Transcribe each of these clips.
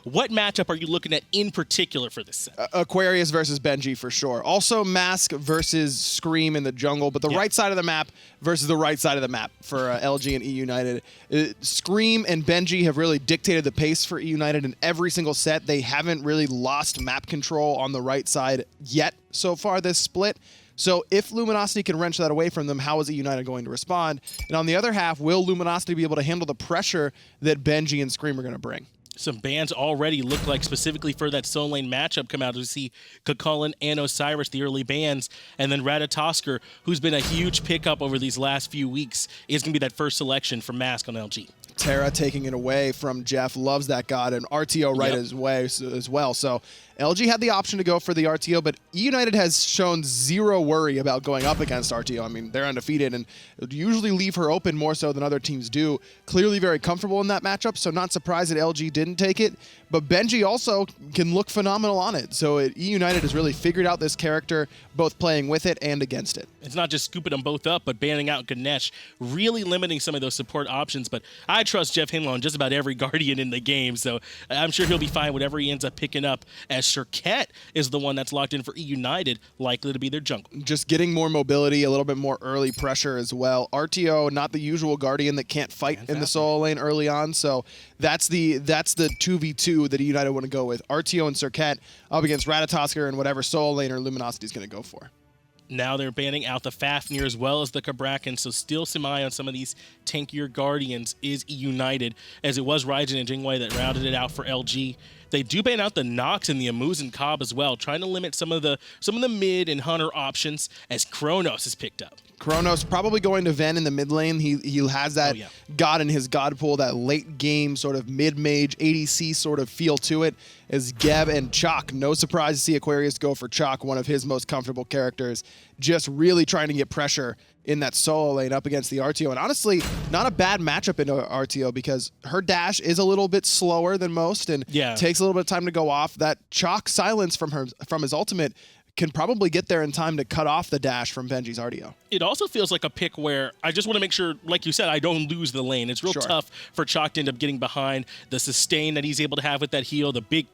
What matchup are you looking at in particular for this set? Aquarius versus Benji for sure. Also Mask versus Scream in the jungle, but the right side of the map versus the right side of the map for LG and E United. Scream and Benji have really dictated the pace for E United in every single set. They haven't really lost map control on the right side yet so far this split. So if Luminosity can wrench that away from them, how is E United going to respond? And on the other half, will Luminosity be able to handle the pressure that Benji and Scream are going to bring? Some bans already look like specifically for that solo lane matchup come out. We see Kakulin and Osiris, the early bans, and then Ratatosker, who's been a huge pickup over these last few weeks, is going to be that first selection for Mask on LG. Terra taking it away from Jeff, loves that god, and RTO right as well. So LG had the option to go for the RTO, but E United has shown zero worry about going up against RTO. I mean, they're undefeated and usually leave her open more so than other teams do. Clearly very comfortable in that matchup, so not surprised that LG didn't take it. But Benji also can look phenomenal on it. So E United has really figured out this character, both playing with it and against it. It's not just scooping them both up, but banning out Ganesh, really limiting some of those support options. But I trust Jeff Hinlow on just about every Guardian in the game, so I'm sure he'll be fine whatever he ends up picking up, as Sherkett is the one that's locked in for E United, likely to be their jungle. Just getting more mobility, a little bit more early pressure as well. RTO, not the usual Guardian that can't fight in the solo lane early on, so that's the 2v2 that E United want to go with. RTO and Sherkett up against Ratatosker and whatever solo lane or Luminosity is going to go for. Now they're banning out the Fafnir as well as the Kabrakan, so still some eye on some of these tankier Guardians is E United, as it was Raijin and Jingwei that rounded it out for LG. They do ban out the Nox and the Amuz and Cobb as well, trying to limit some of the mid and Hunter options as Kronos is picked up. Kronos probably going to Ven in the mid lane. He has that god in his god pool, that late game sort of mid-mage ADC sort of feel to it, as Geb and Chalk. No surprise to see Aquarius go for Chalk, one of his most comfortable characters, just really trying to get pressure in that solo lane up against the RTO. And honestly, not a bad matchup into RTO because her dash is a little bit slower than most and takes a little bit of time to go off. That Chalk silence from his ultimate can probably get there in time to cut off the dash from Benji's RDO. It also feels like a pick where I just want to make sure, like you said, I don't lose the lane. It's real tough for Chalk to end up getting behind. The sustain that he's able to have with that heal, the big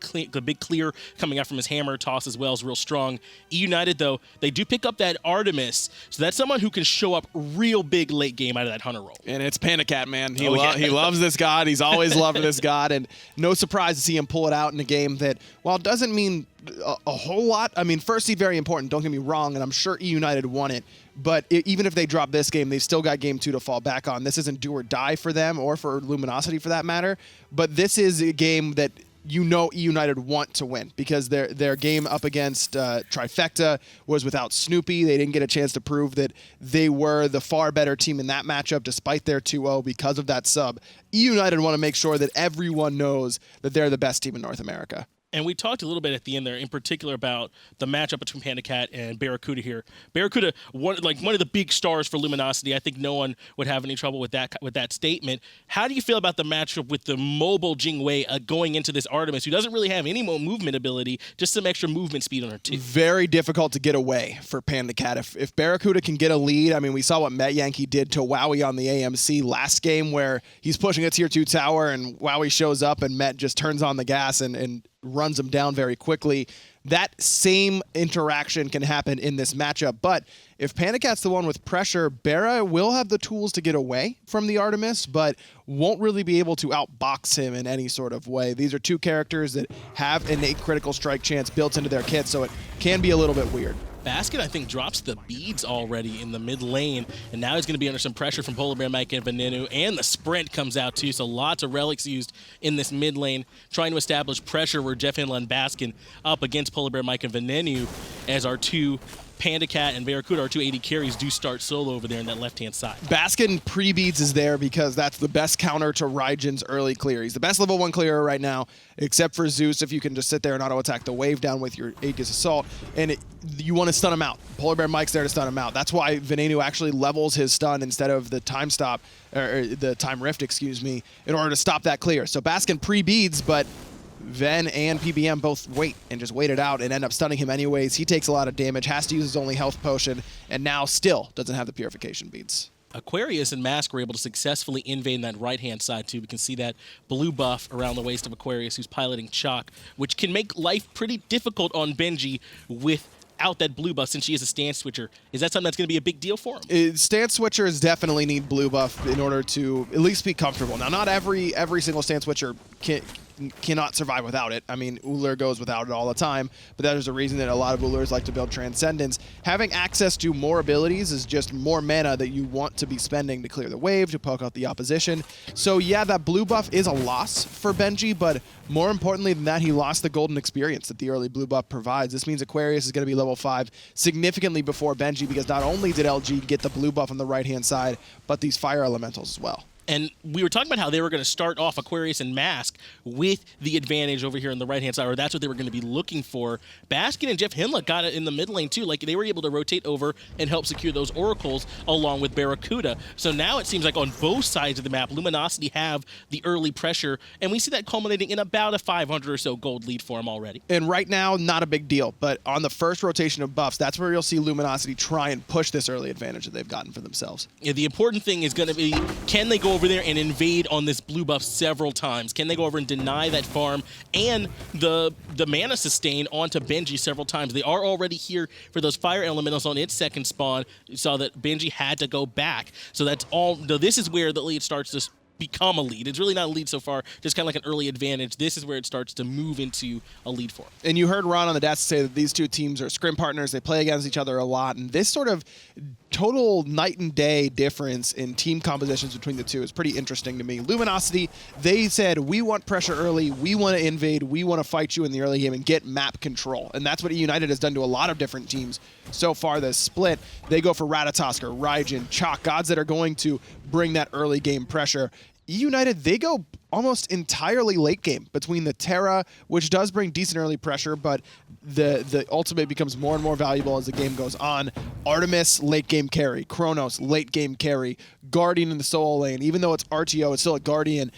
clear coming out from his hammer toss as well is real strong. E United, though, they do pick up that Artemis, so that's someone who can show up real big late game out of that Hunter role. And it's Panda Cat, man. He loves this god. He's always loved this god, and no surprise to see him pull it out in a game that, while it doesn't mean a whole lot. I mean, first seed very important, don't get me wrong, and I'm sure E United won it, but even if they drop this game, they've still got game 2 to fall back on. This isn't do or die for them or for Luminosity for that matter, but this is a game that E United want to win because their game up against Trifecta was without Snoopy. They didn't get a chance to prove that they were the far better team in that matchup despite their 2-0 because of that sub. E United want to make sure that everyone knows that they're the best team in North America. And we talked a little bit at the end there, in particular, about the matchup between Panda Cat and Barracuda here. Barracuda, one of the big stars for Luminosity. I think no one would have any trouble with that statement. How do you feel about the matchup with the mobile Jingwei going into this Artemis, who doesn't really have any more movement ability, just some extra movement speed on her too? Very difficult to get away for Panda Cat. If Barracuda can get a lead, I mean, we saw what Met Yankee did to Wowie on the AMC last game, where he's pushing a tier 2 tower and Wowie shows up and Met just turns on the gas and runs him down very quickly. That same interaction can happen in this matchup, but if Panda Cat's the one with pressure, Barra will have the tools to get away from the Artemis, but won't really be able to outbox him in any sort of way. These are two characters that have innate critical strike chance built into their kit, so it can be a little bit weird. Basket, I think, drops the beads already in the mid lane, and now he's going to be under some pressure from Polar Bear Mike and Venenu, and the sprint comes out too, so lots of relics used in this mid lane, trying to establish pressure where Jeff Hinla and Baskin up against Polar Bear Mike and Venenu as our two Panda Cat and Barracuda, our two AD carries, do start solo over there in that left-hand side. Baskin pre-beads is there because that's the best counter to Raijin's early clear. He's the best level 1 clearer right now, except for Zeus, if you can just sit there and auto-attack the wave down with your Aegis Assault, and you want to stun him out. Polar Bear Mike's there to stun him out. That's why Venenu actually levels his stun instead of the time stop, or the time rift, excuse me, in order to stop that clear. So Baskin pre-beads, but Ven and PBM both wait and just wait it out and end up stunning him anyways. He takes a lot of damage, has to use his only health potion, and now still doesn't have the purification beads. Aquarius and Mask were able to successfully invade that right-hand side, too. We can see that blue buff around the waist of Aquarius, who's piloting Chalk, which can make life pretty difficult on Benji without that blue buff, since she is a stance switcher. Is that something that's going to be a big deal for him? Stance switchers definitely need blue buff in order to at least be comfortable. Now, not every single stance switcher cannot survive without it. I mean, Ullr goes without it all the time, but that is a reason that a lot of Ullrs like to build Transcendence. Having access to more abilities is just more mana that you want to be spending to clear the wave, to poke out the opposition. So yeah, that blue buff is a loss for Benji, but more importantly than that, he lost the golden experience that the early blue buff provides. This means Aquarius is going to be level 5 significantly before Benji, because not only did LG get the blue buff on the right-hand side, but these fire elementals as well. And we were talking about how they were going to start off Aquarius and Mask with the advantage over here on the right-hand side, or that's what they were going to be looking for. Baskin and Jeff Hinla got it in the mid lane, too. Like, they were able to rotate over and help secure those Oracles along with Barracuda. So now it seems like on both sides of the map, Luminosity have the early pressure, and we see that culminating in about a 500 or so gold lead for them already. And right now, not a big deal, but on the first rotation of buffs, that's where you'll see Luminosity try and push this early advantage that they've gotten for themselves. Yeah, the important thing is going to be, can they go over there and invade on this blue buff several times? Can they go over and deny that farm and the mana sustain onto Benji several times? They are already here for those fire elementals on its second spawn. You saw that Benji had to go back. So that's all. This is where the lead starts to become a lead. It's really not a lead so far, just kind of like an early advantage. This is where it starts to move into a lead for them. And you heard Ron on the desk say that these two teams are scrim partners. They play against each other a lot, and this sort of total night and day difference in team compositions between the two is pretty interesting to me. Luminosity, they said, we want pressure early, we want to invade, we want to fight you in the early game and get map control. And that's what United has done to a lot of different teams so far this split. They go for Ratatoskr, Raijin, Chalk, gods that are going to bring that early game pressure. United, they go almost entirely late game between the Terra, which does bring decent early pressure, but the ultimate becomes more and more valuable as the game goes on. Artemis, late game carry. Chronos, late game carry. Guardian in the solo lane. Even though it's RTO, it's still a Guardian.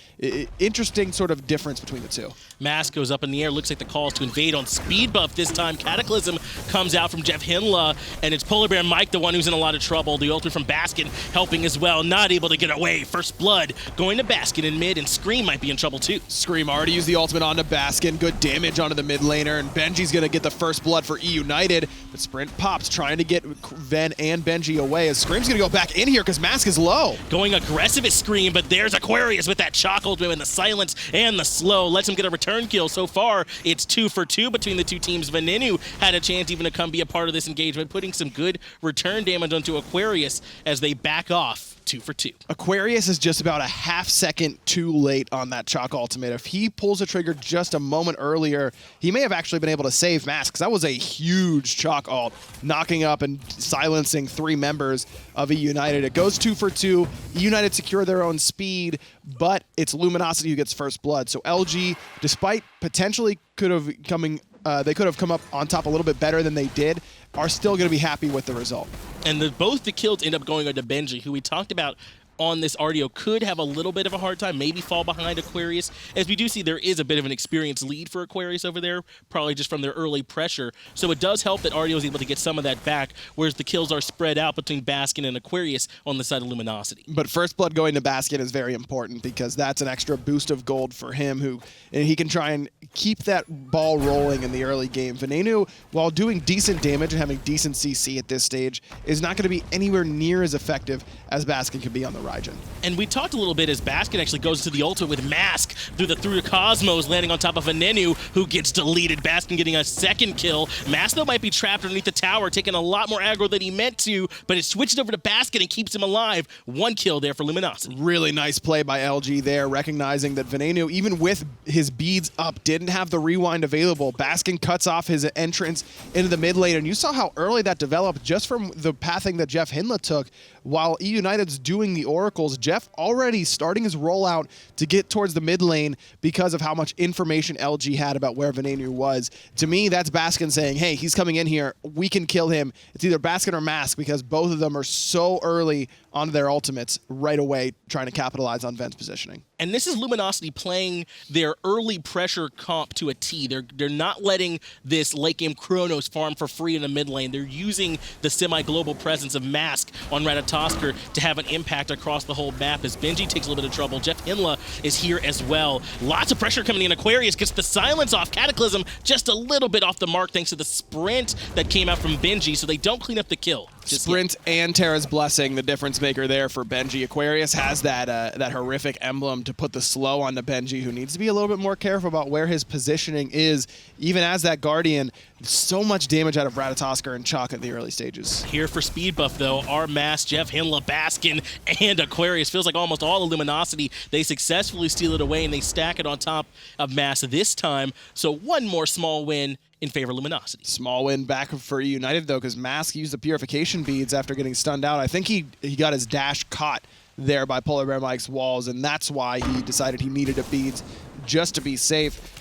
Interesting sort of difference between the two. Mask goes up in the air. Looks like the call is to invade on speed buff this time. Cataclysm comes out from Jeff Hinla, and it's Polar Bear Mike, the one who's in a lot of trouble. The ultimate from Baskin helping as well. Not able to get away. First blood going to Baskin in mid, and Scream might be in trouble too. Scream already used the ultimate onto Baskin. Good damage onto the mid laner, and Benji's going to get the first blood for United. But Sprint pops, trying to get Ven and Benji away, as Scream's going to go back in here because Mask is low. Going aggressive at Scream, but there's Aquarius with that Chalk ultimate and the silence and the slow. Lets him get a return kill. So far, it's 2 for 2 between the two teams. Venenu had a chance even to come be a part of this engagement, putting some good return damage onto Aquarius as they back off. 2 for 2. Aquarius is just about a half second too late on that Chalk ultimate. If he pulls the trigger just a moment earlier, he may have actually been able to save Mask, because that was a huge Chalk ult, knocking up and silencing 3 members of United. It goes 2 for 2. United secure their own speed, but it's Luminosity who gets first blood. So LG, despite potentially they could have come up on top a little bit better than they did, are still going to be happy with the result. And both the kills end up going on to Benji, who we talked about on this RDO could have a little bit of a hard time, maybe fall behind Aquarius. As we do see, there is a bit of an experienced lead for Aquarius over there, probably just from their early pressure. So it does help that RDO is able to get some of that back, whereas the kills are spread out between Baskin and Aquarius on the side of Luminosity. But first blood going to Baskin is very important, because that's an extra boost of gold for him, and he can try and keep that ball rolling in the early game. Venenu, while doing decent damage and having decent CC at this stage, is not going to be anywhere near as effective as Baskin can be on the Raijin. And we talked a little bit as Baskin actually goes to the ultimate with Mask through the Cosmos, landing on top of Venenu, who gets deleted. Baskin getting a second kill. Mask, though, might be trapped underneath the tower, taking a lot more aggro than he meant to, but it switched over to Baskin and keeps him alive. 1 kill there for Luminosity. Really nice play by LG there, recognizing that Venenu, even with his beads up, didn't have the rewind available. Baskin cuts off his entrance into the mid lane, and you saw how early that developed just from the pathing that Jeff Hinla took. While United's doing the Oracles, Jeff already starting his rollout to get towards the mid lane because of how much information LG had about where Venenu was. To me, that's Baskin saying, hey, he's coming in here, we can kill him. It's either Baskin or Mask, because both of them are so early onto their ultimates right away, trying to capitalize on Ven's positioning. And this is Luminosity playing their early pressure comp to a T. They're not letting this late game Chronos farm for free in the mid lane. They're using the semi-global presence of Mask on Ratatoskr to have an impact across the whole map as Benji takes a little bit of trouble. Jeff Hinla is here as well. Lots of pressure coming in. Aquarius gets the silence off. Cataclysm just a little bit off the mark thanks to the sprint that came out from Benji, so they don't clean up the kill. Sprint and Terra's Blessing, the difference maker there for Benji. Aquarius has that horrific emblem to put the slow on the Benji, who needs to be a little bit more careful about where his positioning is, even as that Guardian. So much damage out of Ratatoskr and Chalk at the early stages. Here for speed buff, though, our Mask, Jeff Hinla, Baskin, and Aquarius. Feels like almost all of Luminosity. They successfully steal it away, and they stack it on top of Mask this time. So one more small win in favor of Luminosity. Small win back for United, though, because Mask used the purification beads after getting stunned out. I think he got his dash caught there by Polar Bear Mike's walls, and that's why he decided he needed a beads just to be safe.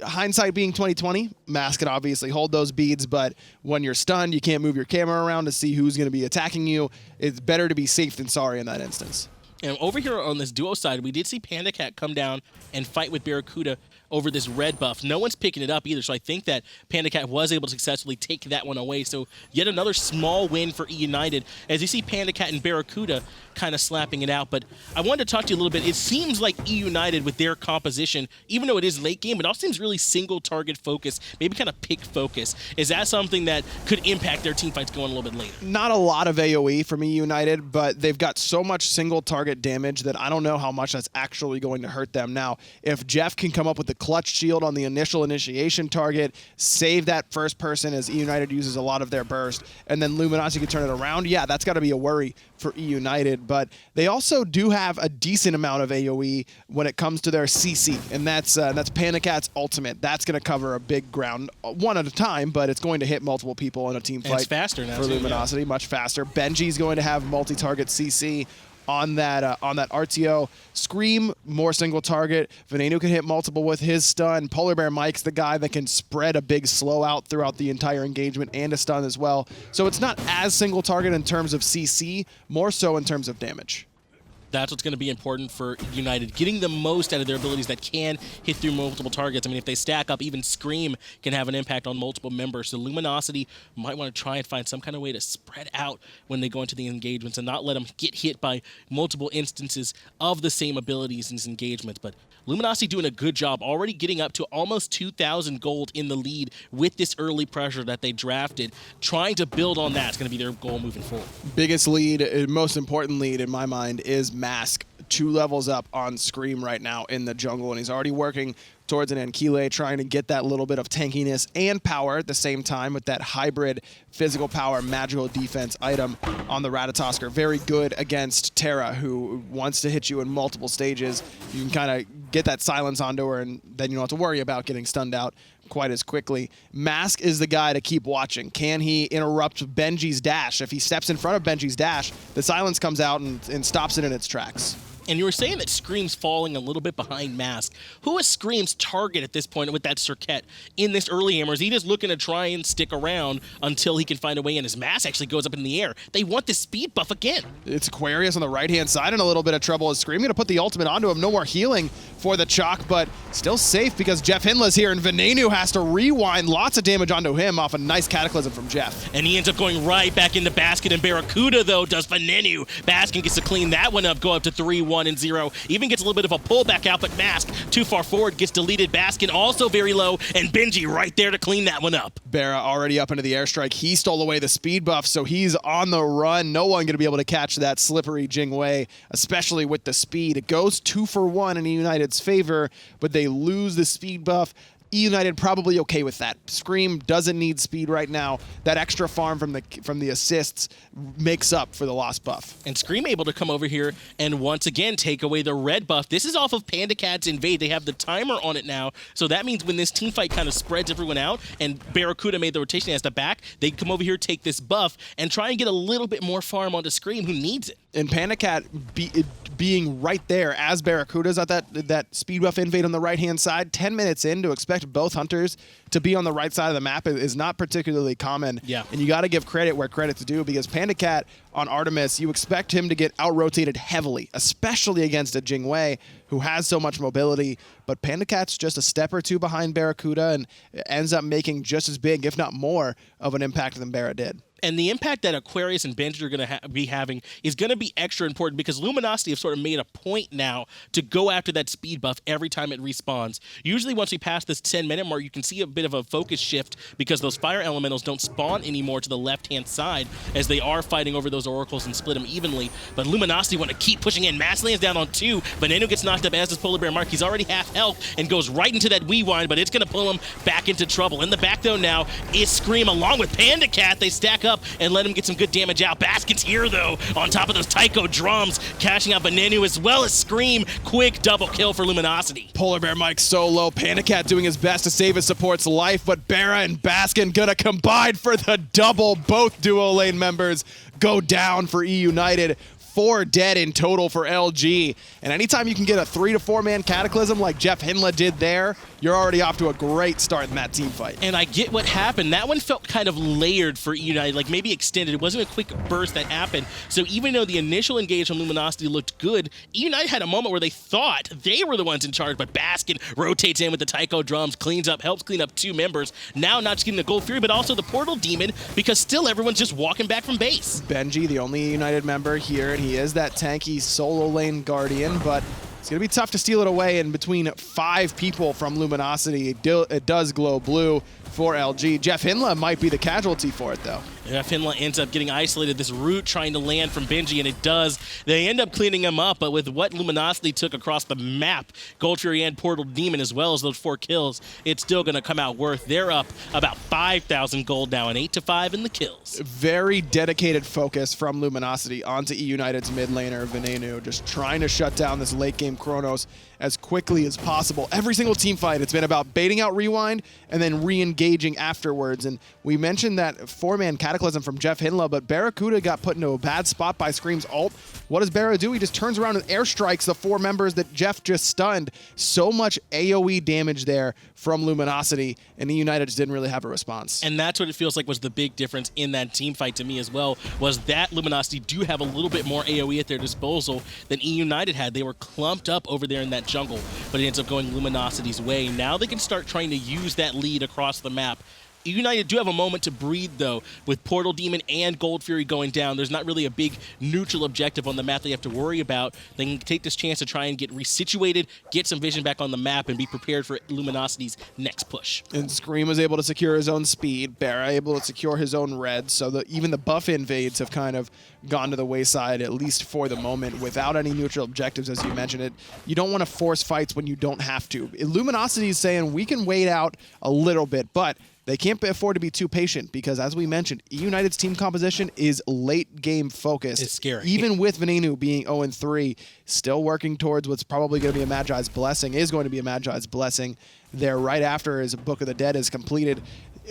Hindsight being 2020, Mask can obviously hold those beads, but when you're stunned, you can't move your camera around to see who's going to be attacking you. It's better to be safe than sorry in that instance. And over here on this duo side, we did see Panda Cat come down and fight with Barracuda over this red buff. No one's picking it up either, so I think that Panda Cat was able to successfully take that one away. So yet another small win for E United as you see Panda Cat and Barracuda kind of slapping it out. But I wanted to talk to you a little bit. It seems like E United with their composition, even though it is late game, it also seems really single target focus, maybe kind of pick focus. Is that something that could impact their team fights going a little bit later? Not a lot of AoE from E United, but they've got so much single target damage that I don't know how much that's actually going to hurt them. Now, if Jeff can come up with the clutch shield on the initial initiation target, save that first person as E United uses a lot of their burst, and then Luminosity can turn it around, yeah, that's got to be a worry for E United. But they also do have a decent amount of AoE when it comes to their CC, and that's Panda Cat's ultimate. That's going to cover a big ground, one at a time, but it's going to hit multiple people in a team fight. And it's faster now for too, Luminosity, much faster. Benji's going to have multi-target CC on that RTO. Scream, more single target. Veneno can hit multiple with his stun. Polar Bear Mike's the guy that can spread a big slow out throughout the entire engagement and a stun as well. So it's not as single target in terms of CC, more so in terms of damage. That's what's going to be important for United, getting the most out of their abilities that can hit through multiple targets. I mean, if they stack up, even Scream can have an impact on multiple members. So Luminosity might want to try and find some kind of way to spread out when they go into the engagements and not let them get hit by multiple instances of the same abilities in these engagements. But Luminosity doing a good job, already getting up to almost 2,000 gold in the lead with this early pressure that they drafted. Trying to build on that is going to be their goal moving forward. Biggest lead, most important lead in my mind is Mask, 2 levels up on Scream right now in the jungle, and he's already working towards an Ankile, trying to get that little bit of tankiness and power at the same time with that hybrid physical power, magical defense item on the Ratatoskr. Very good against Terra, who wants to hit you in multiple stages. You can kind of get that silence onto her, and then you don't have to worry about getting stunned out quite as quickly. Mask is the guy to keep watching. Can he interrupt Benji's dash? If he steps in front of Benji's dash, the silence comes out and stops it in its tracks. And you were saying that Scream's falling a little bit behind Mask. Who is Scream's target at this point with that Circuit in this early game? Or is he just looking to try and stick around until he can find a way in? His Mask actually goes up in the air. They want the speed buff again. It's Aquarius on the right-hand side in a little bit of trouble. Is Scream going to put the ultimate onto him? No more healing for the Chalk, but still safe because Jeff Hinla's here, and Veneno has to rewind. Lots of damage onto him off a nice Cataclysm from Jeff. And he ends up going right back into Basket, and Barracuda, though, does Veneno. Basket gets to clean that one up, go up to 3-1 and 0. Even gets a little bit of a pullback out, but Mask too far forward, gets deleted. Baskin also very low, and Benji right there to clean that one up. Barra already up into the airstrike. He stole away the speed buff, so he's on the run. No one going to be able to catch that slippery Jingwei, especially with the speed. It goes 2 for 1 in United's favor, but they lose the speed buff. E United probably okay with that. Scream doesn't need speed right now. That extra farm from the assists makes up for the lost buff. And Scream able to come over here and once again take away the red buff. This is off of Panda Cat's Invade. They have the timer on it now, so that means when this team fight kind of spreads everyone out and Barracuda made the rotation as the back, they come over here, take this buff, and try and get a little bit more farm onto Scream, who needs it. And Panda Cat being right there as Barracuda's at that speed buff invade on the right-hand side, 10 minutes in to expect expect both hunters to be on the right side of the map is not particularly common. Yeah. And you got to give credit where credit's due, because Panda Cat on Artemis, you expect him to get out-rotated heavily, especially against a Jingwei who has so much mobility. But Panda Cat's just a step or two behind Barracuda and ends up making just as big, if not more, of an impact than Barra did. And the impact that Aquarius and Benji are going to be having is going to be extra important, because Luminosity have sort of made a point now to go after that speed buff every time it respawns. Usually once we pass this 10-minute mark, you can see a bit of a focus shift, because those fire elementals don't spawn anymore to the left-hand side, as they are fighting over those oracles and split them evenly. But Luminosity want to keep pushing in. Mass lands down on 2. Veneno gets knocked up, as does Polar Bear Mark. He's already half health and goes right into that rewind, but it's going to pull him back into trouble. In the back, though, now is Scream along with Panda Cat. They stack up and let him get some good damage out. Baskin's here, though, on top of those Taiko drums, cashing out Veneno as well as Scream. Quick double kill for Luminosity. Polar Bear Mike solo. Panda Cat doing his best to save his support's life, but Barra and Baskin gonna combine for the double. Both duo lane members go down for E United. 4 dead in total for LG. And anytime you can get a 3 to 4 man Cataclysm like Jeff Hinla did there, you're already off to a great start in that team fight. And I get what happened. That one felt kind of layered for E United, like maybe extended. It wasn't a quick burst that happened. So even though the initial engage on Luminosity looked good, E United had a moment where they thought they were the ones in charge, but Baskin rotates in with the Taiko drums, helps clean up 2 members. Now not just getting the Gold Fury, but also the Portal Demon, because still everyone's just walking back from base. Benji, the only E United member here, and he is that tanky solo lane guardian, but it's going to be tough to steal it away. In between 5 people from Luminosity, it does glow blue for LG. Jeff Hinla might be the casualty for it, though. Yeah, Finla ends up getting isolated. This root trying to land from Benji, and it does. They end up cleaning him up, but with what Luminosity took across the map, Gold Fury and Portal Demon, as well as those 4 kills, it's still going to come out worth. They're up about 5,000 gold now, and 8-5 in the kills. Very dedicated focus from Luminosity onto E United's mid laner, Veneno, just trying to shut down this late game Chronos as quickly as possible. Every single team fight, it's been about baiting out Rewind and then re-engaging afterwards. And we mentioned that 4-man Cataclysm from Jeff Hinla, but Barracuda got put into a bad spot by Scream's ult. What does Barra do? He just turns around and airstrikes the 4 members that Jeff just stunned. So much AoE damage there from Luminosity, and E United just didn't really have a response. And that's what it feels like was the big difference in that team fight to me as well, was that Luminosity do have a little bit more AoE at their disposal than E United had. They were clumped up over there in that jungle, but it ends up going Luminosity's way. Now they can start trying to use that lead across the map. United do have a moment to breathe, though, with Portal Demon and Gold Fury going down. There's not really a big neutral objective on the map they have to worry about. They can take this chance to try and get resituated, get some vision back on the map, and be prepared for Luminosity's next push. And Scream was able to secure his own speed, Barra able to secure his own red, so that even the buff invades have kind of gone to the wayside, at least for the moment, without any neutral objectives, as you mentioned it. You don't want to force fights when you don't have to. Luminosity is saying we can wait out a little bit, but they can't afford to be too patient, because, as we mentioned, E United's team composition is late game focused. It's scary. Even with Veneno being 0-3, still working towards what's probably going to be a Magi's Blessing, is going to be a Magi's Blessing there right after his Book of the Dead is completed.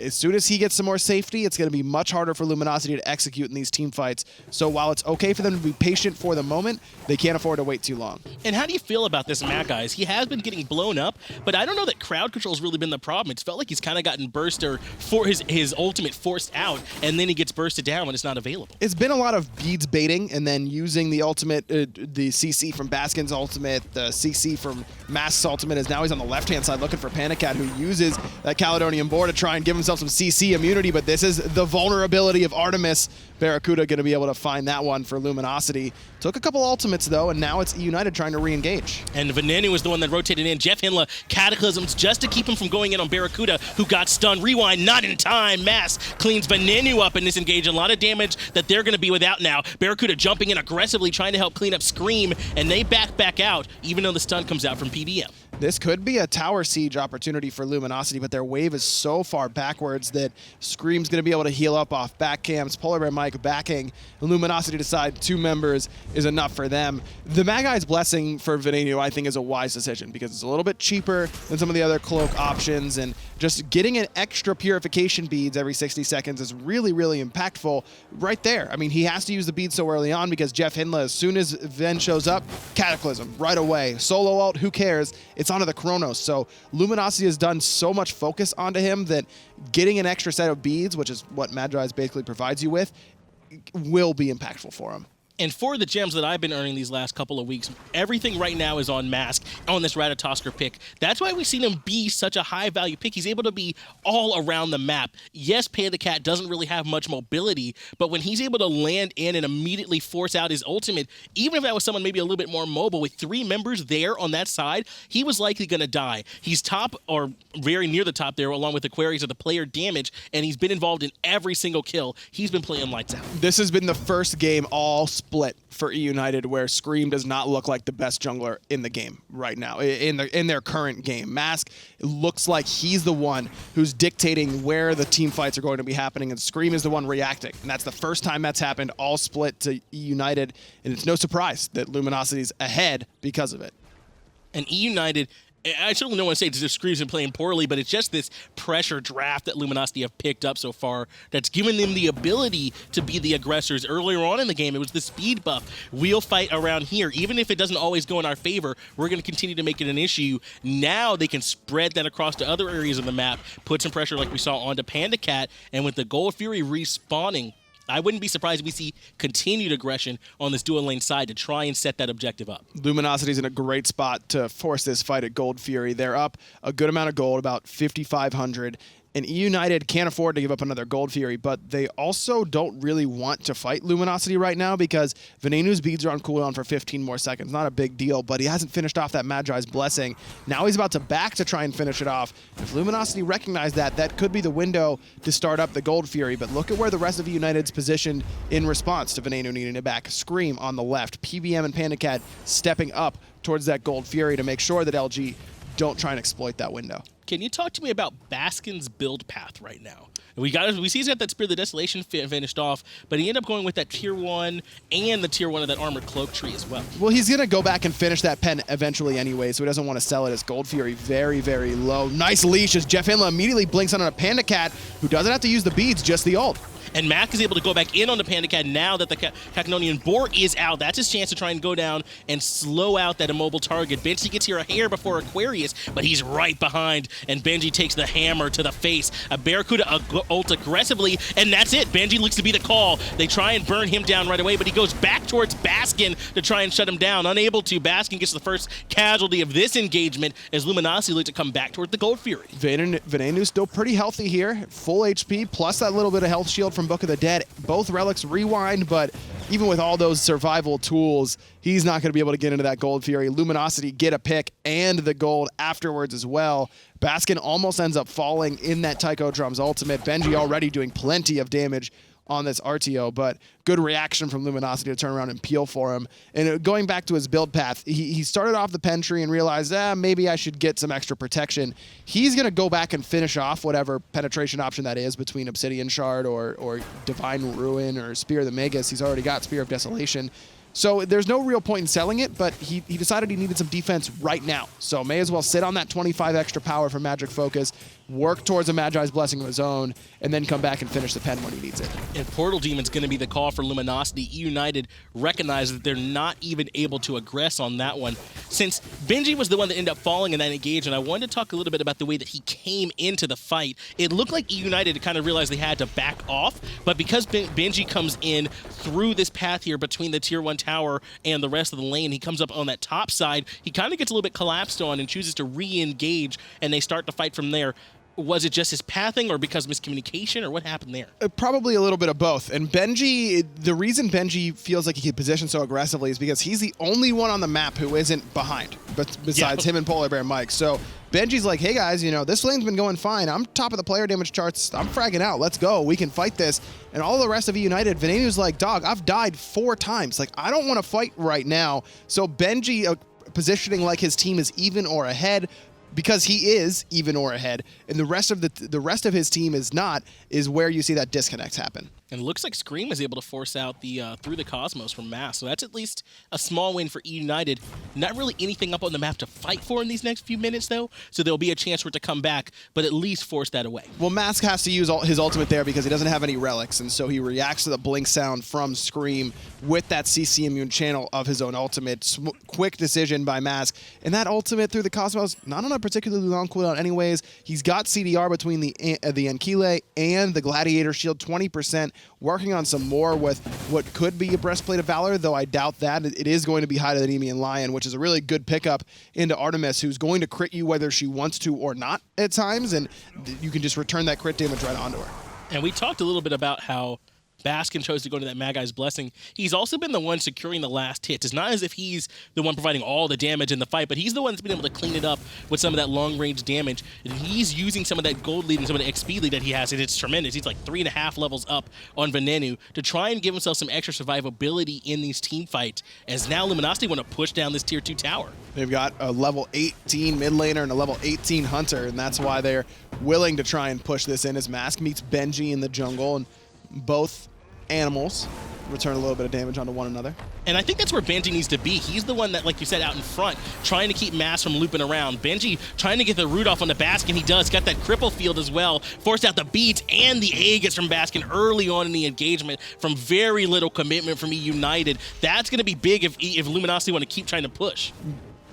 As soon as he gets some more safety, it's going to be much harder for Luminosity to execute in these team fights. So while it's okay for them to be patient for the moment, they can't afford to wait too long. And how do you feel about this Matt, guys? He has been getting blown up, but I don't know that crowd control's really been the problem. It's felt like he's kind of gotten burst or for his ultimate forced out, and then he gets bursted down when it's not available. It's been a lot of beads baiting and then using the ultimate, the CC from Baskin's ultimate, the CC from Mask's ultimate, as now he's on the left-hand side looking for Panda Cat, who uses that Caledonian board to try and give himself some CC immunity, but this is the vulnerability of Artemis. Barracuda going to be able to find that one for Luminosity. Took a couple ultimates, though, and now it's E United trying to re-engage. And Veneno was the one that rotated in. Jeff Hinla, Cataclysms, just to keep him from going in on Barracuda, who got stunned. Rewind, not in time. Mask cleans Veneno up in this engage. A lot of damage that they're going to be without now. Barracuda jumping in aggressively, trying to help clean up Scream, and they back out, even though the stun comes out from PBM. This could be a tower siege opportunity for Luminosity, but their wave is so far backwards that Scream's going to be able to heal up off back camps. Polar Bear Mike backing. Luminosity decide 2 members is enough for them. The Magi's Blessing for Veneno, I think, is a wise decision, because it's a little bit cheaper than some of the other cloak options, and just getting an extra purification beads every 60 seconds is really, really impactful right there. I mean, he has to use the beads so early on, because Jeff Hinla, as soon as Ven shows up, Cataclysm right away. Solo ult, who cares? It's it's onto the Chronos. So Luminosity has done so much focus onto him that getting an extra set of beads, which is what Magi's basically provides you with, will be impactful for him. And for the gems that I've been earning these last couple of weeks, everything right now is on Mask, on this Ratatosker pick. That's why we've seen him be such a high-value pick. He's able to be all around the map. Yes, Panda Cat doesn't really have much mobility, but when he's able to land in and immediately force out his ultimate, even if that was someone maybe a little bit more mobile, with 3 members there on that side, he was likely going to die. He's top, or very near the top there, along with Aquarius of the player damage, and he's been involved in every single kill. He's been playing lights out. This has been the first game all split for United where Scream does not look like the best jungler in the game right now, in their current game. Mask looks like he's the one who's dictating where the team fights are going to be happening, and Scream is the one reacting. And that's the first time that's happened, all split to United, and it's no surprise that Luminosity's ahead because of it. And United, I certainly don't want to say it's just Scream's been playing poorly, but it's just this pressure draft that Luminosity have picked up so far that's given them the ability to be the aggressors. Earlier on in the game, it was the speed buff. We'll fight around here. Even if it doesn't always go in our favor, we're going to continue to make it an issue. Now they can spread that across to other areas of the map, put some pressure like we saw onto Panda Cat, and with the Gold Fury respawning, I wouldn't be surprised if we see continued aggression on this dual lane side to try and set that objective up. Luminosity's in a great spot to force this fight at Gold Fury. They're up a good amount of gold, about 5,500. And United can't afford to give up another Gold Fury, but they also don't really want to fight Luminosity right now because Venenu's beads are on cooldown for 15 more seconds. Not a big deal, but he hasn't finished off that Magi's Blessing. Now he's about to back to try and finish it off. If Luminosity recognized that, that could be the window to start up the Gold Fury, but look at where the rest of United's positioned in response to Venenu needing it back. Scream on the left, PBM and Panda Cat stepping up towards that Gold Fury to make sure that LG don't try and exploit that window. Can you talk to me about Baskin's build path right now? We see he's got that Spear of the Desolation finished off, but he ended up going with that tier 1 and the tier 1 of that Armored Cloak tree as well. Well, he's going to go back and finish that pen eventually anyway, so he doesn't want to sell it as Gold Fury. Very, very low. Nice leash as Jeff Hinla immediately blinks on a Panda Cat who doesn't have to use the beads, just the ult. And Mac is able to go back in on the Panda Cat now that the Cacnonian Boar is out. That's his chance to try and go down and slow out that immobile target. Benji gets here a hair before Aquarius, but he's right behind, and Benji takes the hammer to the face. A Barracuda ult aggressively, and that's it. Benji looks to be the call. They try and burn him down right away, but he goes back towards Baskin to try and shut him down. Unable to. Baskin gets the first casualty of this engagement as Luminosity looks to come back toward the Gold Fury. Venenu's still pretty healthy here. Full HP, plus that little bit of health shield from Book of the Dead. Both relics rewind, but even with all those survival tools, he's not going to be able to get into that Gold Fury. Luminosity get a pick and the gold afterwards as well. Baskin almost ends up falling in that Tycho Drum's ultimate. Benji already doing plenty of damage on this RTO, but good reaction from Luminosity to turn around and peel for him. And going back to his build path, he started off the pen tree and realized, maybe I should get some extra protection. He's going to go back and finish off whatever penetration option that is between Obsidian Shard or Divine Ruin or Spear of the Magus. He's already got Spear of Desolation. So there's no real point in selling it, but he decided he needed some defense right now. So may as well sit on that 25 extra power for Magic Focus, work towards a Magi's Blessing of his own, and then come back and finish the pen when he needs it. And Portal Demon's going to be the call for Luminosity. United recognize that they're not even able to aggress on that one. Since Benji was the one that ended up falling in that engagement, I wanted to talk a little bit about the way that he came into the fight. It looked like United kind of realized they had to back off, but because Benji comes in through this path here between the tier 1 tower and the rest of the lane, he comes up on that top side, he kind of gets a little bit collapsed on and chooses to re-engage, and they start to fight from there. Was it just his pathing or because miscommunication, or what happened there? Probably a little bit of both. And Benji, the reason Benji feels like he can position so aggressively is because he's the only one on the map who isn't behind, but besides him and Polar Bear Mike. So Benji's like, hey guys, this lane's been going fine. I'm top of the player damage charts. I'm fragging out. Let's go. We can fight this. And all the rest of United, Venenu's like, dog, I've died 4 times. Like, I don't want to fight right now. So Benji positioning like his team is even or ahead, because he is even or ahead, and the rest of his team is not, is where you see that disconnect happen. And it looks like Scream is able to force out the Through the Cosmos from Mass. So that's at least a small win for United. Not really anything up on the map to fight for in these next few minutes, though. So there'll be a chance for it to come back, but at least force that away. Well, Mask has to use his ultimate there because he doesn't have any relics, and so he reacts to the blink sound from Scream with that CC immune channel of his own ultimate. Quick decision by Mask. And that ultimate Through the Cosmos, not on a particularly long cooldown anyways. He's got CDR between the Ankile and the Gladiator Shield, 20%. Working on some more with what could be a Breastplate of Valor, though I doubt that. It is going to be Hide of the Nemean Lion, which is a really good pickup into Artemis, who's going to crit you whether she wants to or not at times, and you can just return that crit damage right onto her. And we talked a little bit about how Baskin chose to go to that Magi's Blessing. He's also been the one securing the last hits. It's not as if he's the one providing all the damage in the fight, but he's the one that's been able to clean it up with some of that long-range damage. And he's using some of that gold lead and some of the XP lead that he has, and it's tremendous. He's like 3.5 levels up on Venenu to try and give himself some extra survivability in these team fights, as now Luminosity want to push down this Tier 2 tower. They've got a level 18 mid laner and a level 18 hunter, and that's why they're willing to try and push this in, as Mask meets Benji in the jungle, and both animals return a little bit of damage onto one another. And I think that's where Benji needs to be. He's the one that, like you said, out in front, trying to keep Mass from looping around. Benji trying to get the root off on the Baskin. He does. Got that cripple field as well. Forced out the beats and the Aegis from Baskin early on in the engagement from very little commitment from United. That's going to be big if Luminosity want to keep trying to push.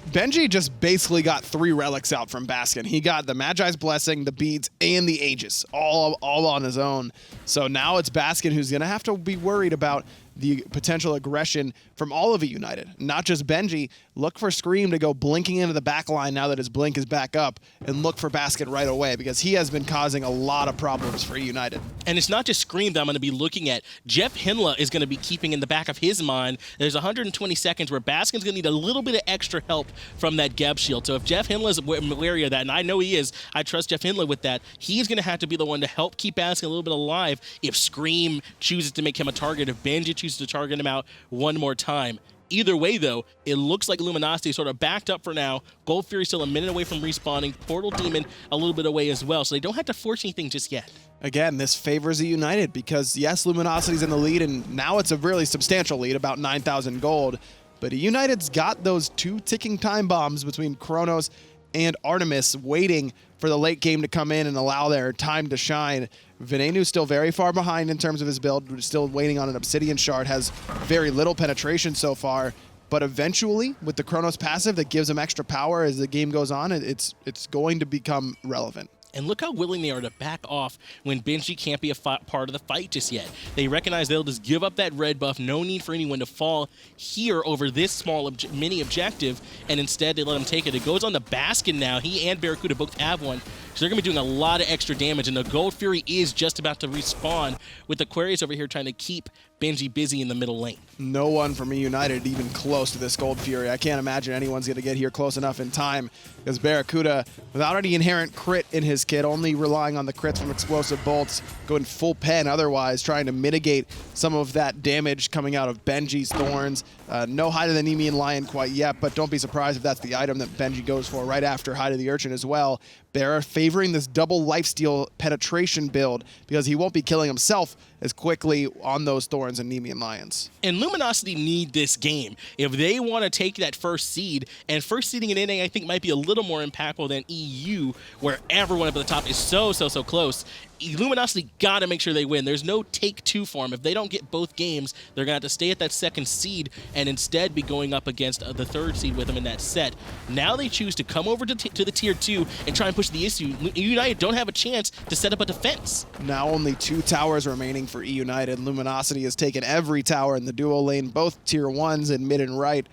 Benji just basically got 3 relics out from Baskin. He got the Magi's Blessing, the beads, and the Aegis, all on his own. So now it's Baskin who's going to have to be worried about the potential aggression from all of United. Not just Benji. Look for Scream to go blinking into the back line now that his blink is back up, and look for Basket right away, because he has been causing a lot of problems for United. And it's not just Scream that I'm going to be looking at. Jeff Hinla is going to be keeping in the back of his mind. There's 120 seconds where Baskin's going to need a little bit of extra help from that Geb shield. So if Jeff Hinla's wary of that, and I know he is, I trust Jeff Hinla with that, he's going to have to be the one to help keep Baskin a little bit alive if Scream chooses to make him a target, if Benji chooses to target him out one more time. Either way, though, it looks like Luminosity is sort of backed up for now. Gold Fury still a minute away from respawning. Portal Demon a little bit away as well, so they don't have to force anything just yet. Again, this favors a United because, yes, Luminosity's in the lead, and now it's a really substantial lead, about 9,000 gold. But United's got those 2 ticking time bombs between Kronos and Artemis waiting for the late game to come in and allow their time to shine. Venenu's still very far behind in terms of his build. Still waiting on an Obsidian Shard. Has very little penetration so far. But eventually, with the Kronos passive that gives him extra power as the game goes on, it's going to become relevant. And look how willing they are to back off when Benji can't be a part of the fight just yet. They recognize they'll just give up that red buff, no need for anyone to fall here over this small mini objective, and instead they let him take it. It goes on to Baskin now. He and Barracuda both have one, so they're going to be doing a lot of extra damage, and the Gold Fury is just about to respawn with Aquarius over here trying to keep Benji busy in the middle lane. No one from United even close to this Gold Fury. I can't imagine anyone's going to get here close enough in time, because Barracuda, without any inherent crit in his kit, only relying on the crits from explosive bolts, going full pen otherwise, trying to mitigate some of that damage coming out of Benji's Thorns. No Hide of the Nemean Lion quite yet, but don't be surprised if that's the item that Benji goes for right after Hide of the Urchin as well. They're favoring this double lifesteal penetration build because he won't be killing himself as quickly on those Thorns and Nemean Lions. And Luminosity need this game. If they want to take that first seed, and first seeding in NA I think might be a little more impactful than EU, where everyone up at the top is so close. Luminosity got to make sure they win. There's no take 2 for them. If they don't get both games, they're going to have to stay at that second seed and instead be going up against the 3rd seed with them in that set. Now they choose to come over to the Tier 2 and try and push the issue. United don't have a chance to set up a defense. Now only 2 towers remaining for United. Luminosity has taken every tower in the duo lane, both Tier 1s and mid and right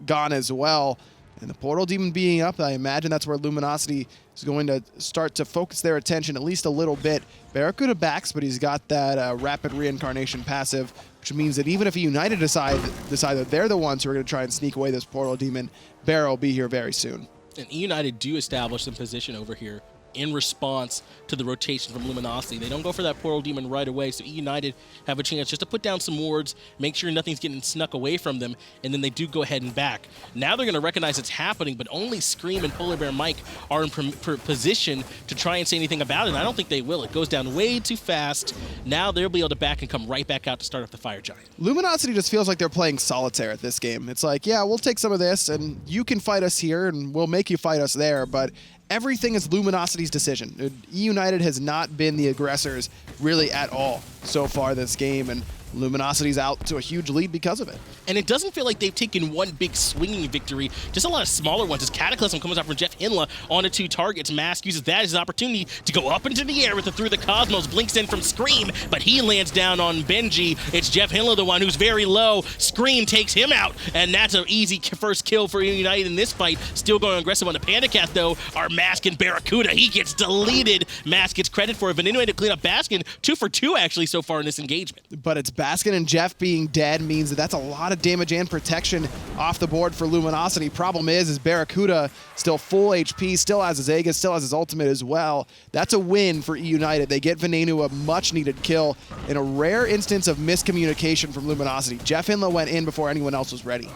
gone as well. And the Portal Demon being up, I imagine that's where Luminosity is going to start to focus their attention at least a little bit. Barracuda backs, but he's got that Rapid Reincarnation passive, which means that even if United decide that they're the ones who are going to try and sneak away this Portal Demon, Barra will be here very soon. And United do establish some position over here in response to the rotation from Luminosity. They don't go for that Portal Demon right away, so United have a chance just to put down some wards, make sure nothing's getting snuck away from them, and then they do go ahead and back. Now they're going to recognize it's happening, but only Scream and Polar Bear Mike are in position to try and say anything about it, and I don't think they will. It goes down way too fast. Now they'll be able to back and come right back out to start off the Fire Giant. Luminosity just feels like they're playing solitaire at this game. It's like, yeah, we'll take some of this, and you can fight us here, and we'll make you fight us there, but everything is Luminosity's decision. United has not been the aggressors really at all so far this game, and Luminosity's out to a huge lead because of it. And it doesn't feel like they've taken one big swinging victory, just a lot of smaller ones. As Cataclysm comes out from Jeff Hinla onto 2 targets, Mask uses that as an opportunity to go up into the air with the Through the Cosmos, blinks in from Scream, but he lands down on Benji. It's Jeff Hinla, the one who's very low. Scream takes him out, and that's an easy first kill for United in this fight. Still going aggressive on the Panda Cat, though. Our Mask and Barracuda, he gets deleted. Mask gets credit for it, but anyway, to clean up Baskin, 2 for 2 actually so far in this engagement. But it's Baskin and Jeff being dead means that that's a lot of damage and protection off the board for Luminosity. Problem is Barracuda still full HP, still has his Aegis, still has his ultimate as well. That's a win for United. They get Venenu a much-needed kill in a rare instance of miscommunication from Luminosity. Jeff Hinla went in before anyone else was ready.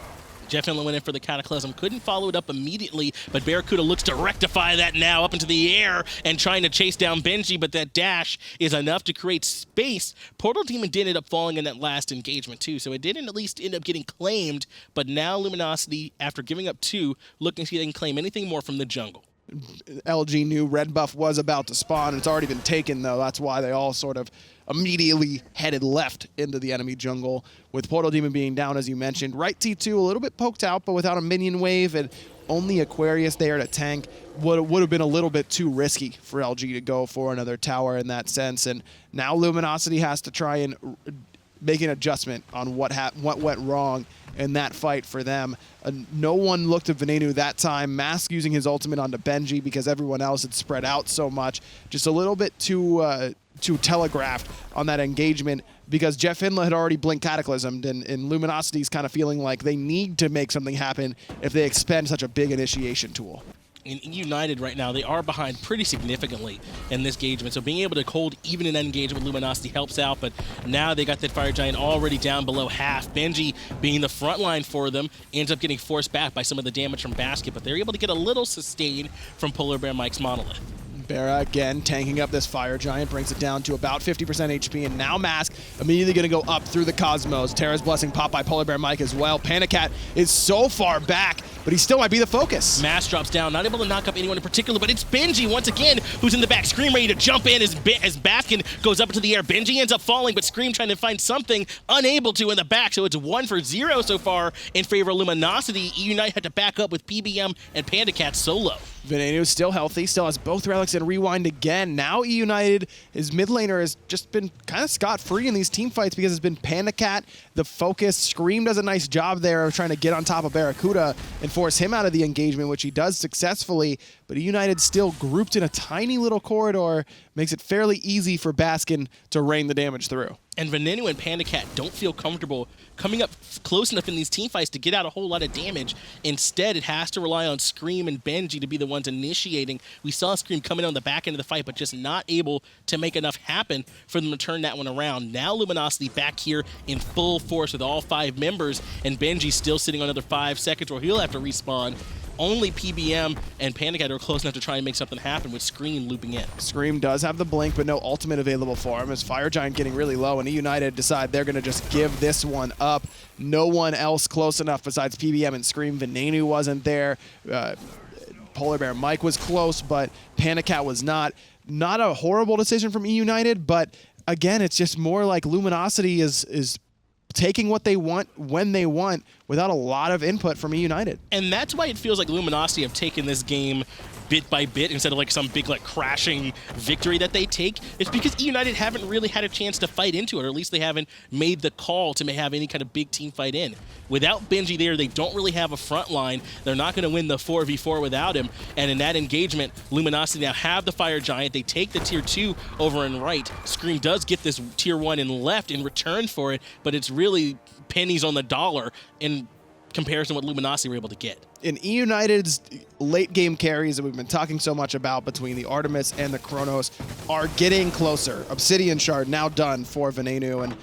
Jeff Hinla went in for the Cataclysm, couldn't follow it up immediately, but Barracuda looks to rectify that now up into the air and trying to chase down Benji, but that dash is enough to create space. Portal Demon did end up falling in that last engagement too, so it didn't at least end up getting claimed, but now Luminosity, after giving up 2, looking to see if they can claim anything more from the jungle. LG knew red buff was about to spawn. It's already been taken, though. That's why they all sort of immediately headed left into the enemy jungle, with Portal Demon being down, as you mentioned. Right T2 a little bit poked out, but without a minion wave and only Aquarius there to tank, would have been a little bit too risky for LG to go for another tower in that sense. And now Luminosity has to try and make an adjustment on what went wrong in that fight for them. No one looked at Venenu that time. Mask using his ultimate onto Benji because everyone else had spread out so much. Just a little bit too telegraphed on that engagement because Jeff Hinla had already blinked Cataclysmed, and Luminosity's kind of feeling like they need to make something happen if they expend such a big initiation tool. In United right now, they are behind pretty significantly in this engagement, so being able to hold even in that engagement with Luminosity helps out, but now they got that Fire Giant already down below half. Benji, being the front line for them, ends up getting forced back by some of the damage from Basket, but they're able to get a little sustain from Polar Bear Mike's Monolith. Barra again tanking up this Fire Giant, brings it down to about 50% HP, and now Mask immediately going to go up through the Cosmos. Terra's Blessing popped by Polar Bear Mike as well. Panda Cat is so far back, but he still might be the focus. Mask drops down, not able to knock up anyone in particular, but it's Benji once again who's in the back. Scream ready to jump in as Baskin goes up into the air. Benji ends up falling, but Scream trying to find something, unable to in the back, so it's 1 for 0 so far in favor of Luminosity. Unite had to back up with PBM and Panda Cat solo. Venenu is still healthy, still has both relics and rewind again. Now United, his mid laner has just been kind of scot-free in these team fights because it's been Panda Cat, the focus. Scream does a nice job there of trying to get on top of Barracuda and force him out of the engagement, which he does successfully. But United still grouped in a tiny little corridor, makes it fairly easy for Baskin to rain the damage through. And Venenu and Panda Cat don't feel comfortable coming up close enough in these team fights to get out a whole lot of damage. Instead, it has to rely on Scream and Benji to be the ones initiating. We saw Scream coming on the back end of the fight, but just not able to make enough happen for them to turn that one around. Now Luminosity back here in full force with all 5 members, and Benji still sitting on another 5 seconds where he'll have to respawn. Only PBM and Panda Cat are close enough to try and make something happen with Scream looping in. Scream does have the blink, but no ultimate available for him as Fire Giant getting really low, and United decide they're going to just give this one up. No one else close enough besides PBM and Scream. Venenu wasn't there. Polar Bear Mike was close, but Panda Cat was not. Not a horrible decision from United, but again, it's just more like Luminosity is taking what they want when they want without a lot of input from United. And that's why it feels like Luminosity have taken this game bit by bit instead of like some big like crashing victory that they take. It's because United haven't really had a chance to fight into it, or at least they haven't made the call to have any kind of big team fight in. Without Benji there, they don't really have a front line. They're not going to win the 4v4 without him. And in that engagement, Luminosity now have the Fire Giant. They take the tier 2 over and right. Scream does get this tier 1 in left in return for it, but it's really pennies on the dollar in comparison to what Luminosity were able to get. in E-United's late game carries that we've been talking so much about between the Artemis and the Kronos are getting closer. Obsidian Shard now done for Venenu and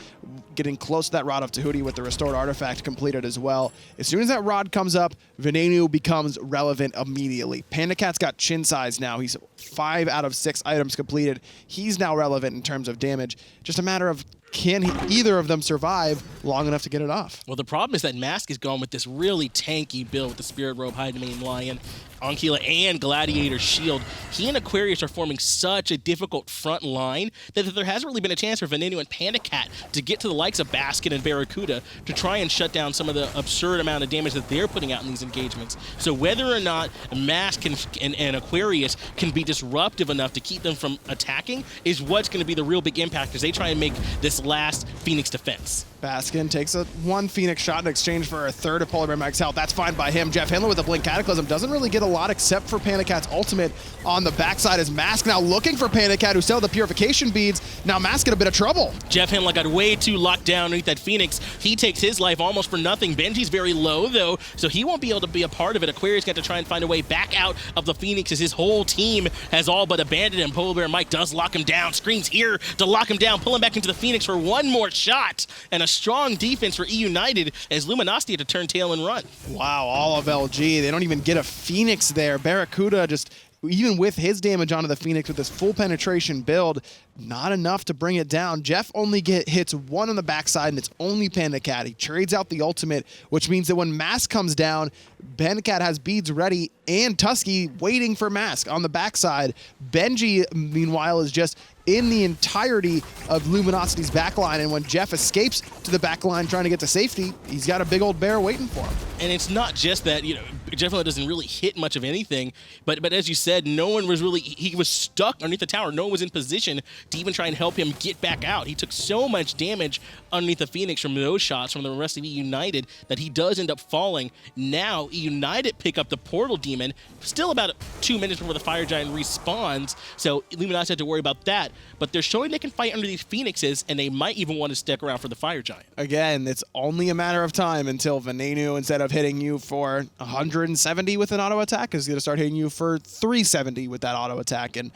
getting close to that Rod of Tahuti with the restored artifact completed as well. As soon as that rod comes up, Venenu becomes relevant immediately. Panda Cat's got chin size now. He's 5 out of 6 items completed. He's now relevant in terms of damage. Just a matter of can either of them survive long enough to get it off? Well, the problem is that Mask is going with this really tanky build with the Spirit Robe, High Domain Lion, Ankyla, and Gladiator Shield. He and Aquarius are forming such a difficult front line that there hasn't really been a chance for Venenu and Panda Cat to get to the likes of Basket and Barracuda to try and shut down some of the absurd amount of damage that they're putting out in these engagements. So whether or not Mask and Aquarius can be disruptive enough to keep them from attacking is what's going to be the real big impact as they try and make this last Phoenix defense. Baskin takes one Phoenix shot in exchange for a third of Polar Bear Mike's health. That's fine by him. Jeff Hindler with the Blink Cataclysm doesn't really get a lot except for Panda Cat's ultimate on the backside as Mask now looking for Panda Cat, who still the Purification Beads. Now Mask in a bit of trouble. Jeff Hindler got way too locked down underneath that Phoenix. He takes his life almost for nothing. Benji's very low, though, so he won't be able to be a part of it. Aquarius got to try and find a way back out of the Phoenix as his whole team has all but abandoned him. Polar Bear Mike does lock him down. Scream's here to lock him down, pull him back into the Phoenix for one more shot. And a strong defense for E-United as Luminosity had to turn tail and run. Wow, all of LG. They don't even get a Phoenix there. Barracuda just, even with his damage onto the Phoenix with this full penetration build, not enough to bring it down. Jeff only hits one on the backside, and it's only Panda Cat. He trades out the ultimate, which means that when Mask comes down, Panda Cat has beads ready and Tusky waiting for Mask on the backside. Benji, meanwhile, is just in the entirety of Luminosity's backline, and when Jeff escapes to the backline trying to get to safety, he's got a big old bear waiting for him. And it's not just that, Jeff Hindler doesn't really hit much of anything, but as you said, no one was really, he was stuck underneath the tower. No one was in position to even try and help him get back out. He took so much damage underneath the Phoenix from those shots from the rest of E-United that he does end up falling. Now, E-United pick up the Portal Demon, still about 2 minutes before the Fire Giant respawns, so Luminosity had to worry about that. But they're showing they can fight under these Phoenixes, and they might even want to stick around for the Fire Giant. Again, it's only a matter of time until Venenu, instead of hitting you for 170 with an auto attack, is going to start hitting you for 370 with that auto attack, and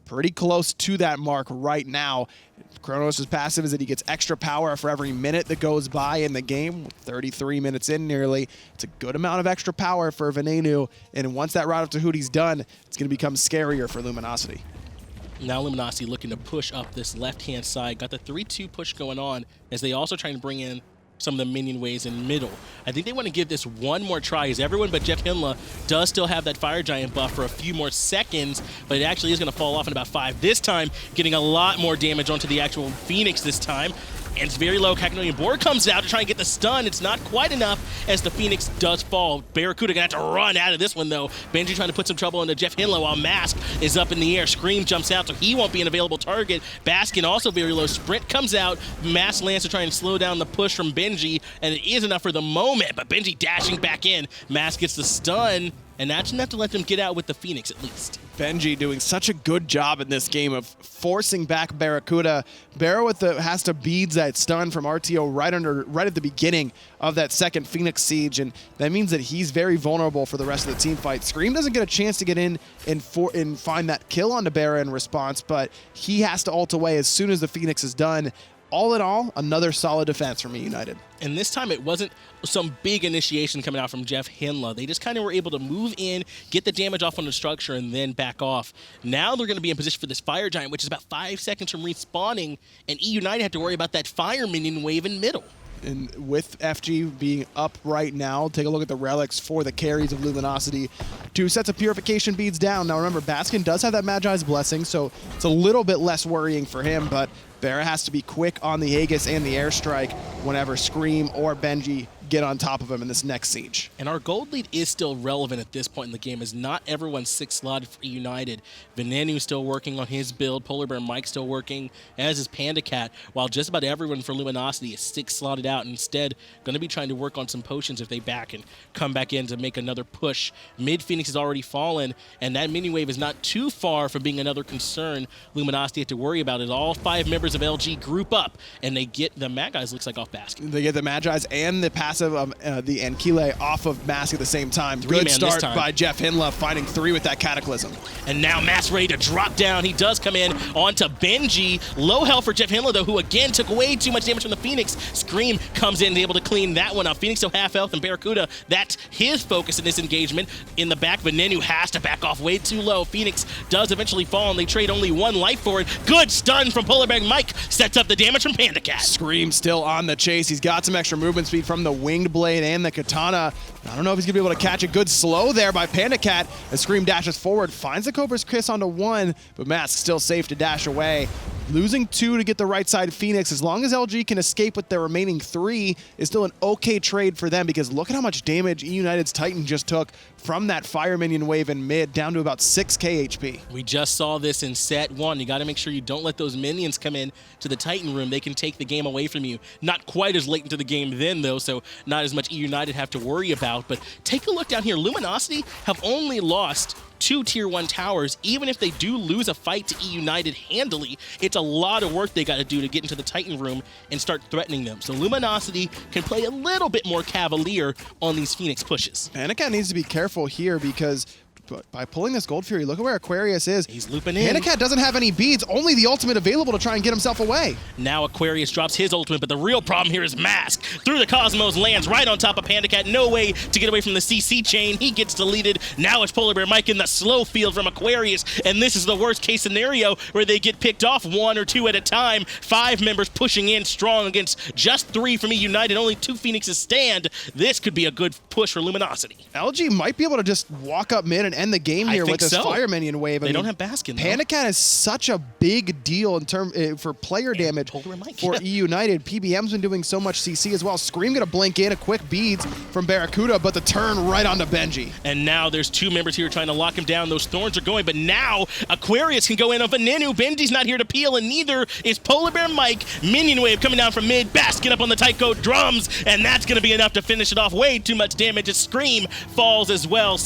pretty close to that mark right now. Kronos' passive is that he gets extra power for every minute that goes by in the game. 33 minutes in nearly. It's a good amount of extra power for Venenu, and once that Rod of Tahuti's done, it's going to become scarier for Luminosity. Now Luminosity looking to push up this left-hand side. Got the 3-2 push going on as they also try to bring in some of the minion waves in middle. I think they want to give this one more try as everyone but Jeff Hindler does still have that Fire Giant buff for a few more seconds, but it actually is going to fall off in about 5. This time, getting a lot more damage onto the actual Phoenix this time. And it's very low. Cacnonian Boar comes out to try and get the stun. It's not quite enough as the Phoenix does fall. Barracuda gonna have to run out of this one though. Benji trying to put some trouble into Jeff Hindler while Mask is up in the air. Scream jumps out so he won't be an available target. Baskin also very low. Sprint comes out. Mask lands to try and slow down the push from Benji, and it is enough for the moment, but Benji dashing back in. Mask gets the stun, and that's enough to let them get out with the Phoenix at least. Benji doing such a good job in this game of forcing back Barracuda. Barra has to beads that stun from RTO right at the beginning of that second Phoenix siege, and that means that he's very vulnerable for the rest of the team fight. Scream doesn't get a chance to get in and find that kill onto Barra in response, but he has to ult away as soon as the Phoenix is done. All in all, another solid defense from E-United. And this time it wasn't some big initiation coming out from Jeff Hindler. They just kind of were able to move in, get the damage off on the structure, and then back off. Now they're going to be in position for this Fire Giant, which is about 5 seconds from respawning, and E-United have to worry about that Fire Minion wave in middle. And with FG being up right now, take a look at the relics for the carries of Luminosity. 2 sets of Purification Beads down. Now remember, Baskin does have that Magi's Blessing, so it's a little bit less worrying for him, but Barra has to be quick on the Aegis and the airstrike whenever Scream or Benji get on top of him in this next siege. And our gold lead is still relevant at this point in the game, as not everyone's 6 slotted for United. Venenu's still working on his build, Polar Bear Mike's still working, as is Panda Cat, while just about everyone for Luminosity is 6 slotted out, and instead going to be trying to work on some potions if they back and come back in to make another push. Mid Phoenix has already fallen, and that mini wave is not too far from being another concern Luminosity had to worry about. As all 5 members of LG group up, and they get the Magi's, looks like, off basket. They get the Magi's and the passive passive of the Anquile off of Mask at the same time. Three-man Good this start time by Jeff Hinla, finding 3 with that Cataclysm. And now Mask ready to drop down. He does come in onto Benji. Low health for Jeff Hinla, though, who again took way too much damage from the Phoenix. Scream comes in, able to clean that one up. Phoenix still half health, and Barracuda, that's his focus in this engagement. In the back, Venenu has to back off way too low. Phoenix does eventually fall, and they trade only 1 life for it. Good stun from Polar Bear Mike. Sets up the damage from Panda Cat. Scream still on the chase. He's got some extra movement speed from the Winged Blade and the Katana. I don't know if he's going to be able to catch a good slow there by Panda Cat as Scream dashes forward, finds the Cobra's Kiss onto 1, but Mask still safe to dash away. Losing 2 to get the right side Phoenix, as long as LG can escape with their remaining 3, is still an okay trade for them, because look at how much damage United's Titan just took from that Fire Minion wave in mid, down to about 6k HP. We just saw this in set 1. You got to make sure you don't let those minions come in to the Titan room. They can take the game away from you. Not quite as late into the game then, though, so not as much United have to worry about. But take a look down here. Luminosity have only lost 2 tier 1 towers. Even if they do lose a fight to United handily, it's a lot of work they got to do to get into the Titan room and start threatening them. So Luminosity can play a little bit more cavalier on these Phoenix pushes. Panda Cat needs to be careful here, because by pulling this Gold Fury, look at where Aquarius is. He's looping in. Panda Cat doesn't have any beads, only the ultimate available to try and get himself away. Now Aquarius drops his ultimate, but the real problem here is Mask. Through the Cosmos, lands right on top of Panda Cat. No way to get away from the CC chain. He gets deleted. Now it's Polar Bear Mike in the slow field from Aquarius, and this is the worst case scenario where they get picked off 1 or 2 at a time. 5 members pushing in strong against just 3 from United. Only 2 Phoenixes stand. This could be a good push for Luminosity. LG might be able to just walk up mid and end the game here with this Fire Minion wave. They don't have Baskin, though. Panda Cat is such a big deal in term for player damage for United. PBM's been doing so much CC as well. Scream gonna blink in a quick beads from Barracuda, but the turn right onto Benji. And now there's 2 members here trying to lock him down. Those thorns are going, but now Aquarius can go in on Venenu. Benji's not here to peel, and neither is Polar Bear Mike. Minion wave coming down from mid. Basket up on the Tycho drums, and that's gonna be enough to finish it off. Way too much damage as Scream falls as well.